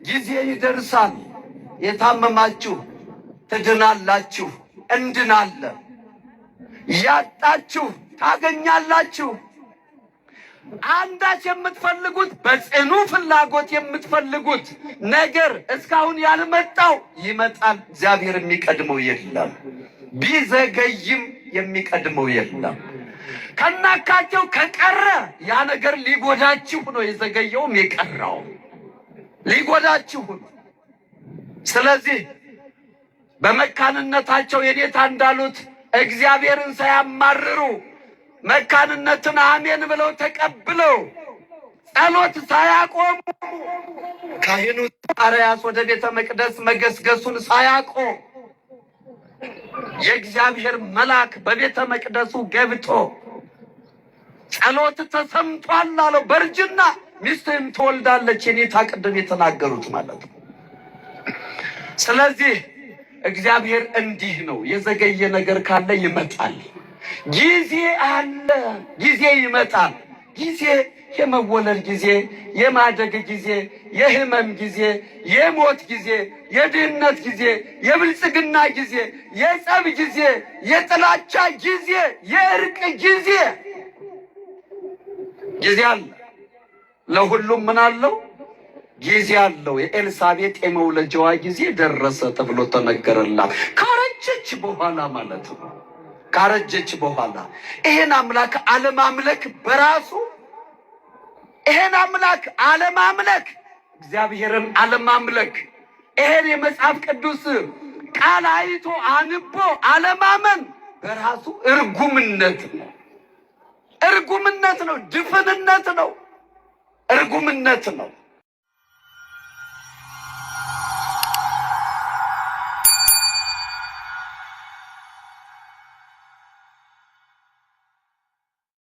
ጊዜ ይደርሳል። የታመማችሁ ትድናላችሁ፣ እንድናለን። ያጣችሁ ታገኛላችሁ። አንዳች የምትፈልጉት በጽኑ ፍላጎት የምትፈልጉት ነገር እስካሁን ያልመጣው ይመጣል። እግዚአብሔር የሚቀድመው የለም፣ ቢዘገይም የሚቀድመው የለም። ከናካቴው ከቀረ ያ ነገር ሊጎዳችሁ ነው። የዘገየውም የቀረው ሊጎዳችሁ ነው። ስለዚህ በመካንነታቸው የኔታ እንዳሉት እግዚአብሔርን ሳያማርሩ መካንነትን አሜን ብለው ተቀብለው ጸሎት ሳያቆሙ ካህኑ ዘካርያስ ወደ ቤተ መቅደስ መገስገሱን ሳያቆም የእግዚአብሔር መልአክ በቤተ መቅደሱ ገብቶ ጸሎት ተሰምቷል አለው። በእርጅና ሚስትህም ትወልዳለች፣ የኔታ ቅድም የተናገሩት ማለት ነው። ስለዚህ እግዚአብሔር እንዲህ ነው፣ የዘገየ ነገር ካለ ይመጣል። ጊዜ አለ፣ ጊዜ ይመጣል። ጊዜ የመወለድ ጊዜ፣ የማደግ ጊዜ፣ የህመም ጊዜ፣ የሞት ጊዜ፣ የድህነት ጊዜ፣ የብልጽግና ጊዜ፣ የጸብ ጊዜ፣ የጥላቻ ጊዜ፣ የእርቅ ጊዜ ጊዜ አለ። ለሁሉም ምን አለው? ጊዜ አለው። የኤልሳቤጥ የመውለጃዋ ጊዜ ደረሰ ተብሎ ተነገረላት። ካረጀች በኋላ ማለት ነው። ካረጀች በኋላ ይሄን አምላክ አለማምለክ በራሱ ይሄን አምላክ አለማምለክ እግዚአብሔርን አለማምለክ ይሄን የመጽሐፍ ቅዱስ ቃል አይቶ አንቦ አለማመን በራሱ እርጉምነት ነው። እርጉምነት ነው። ድፍንነት ነው። እርጉምነት ነው።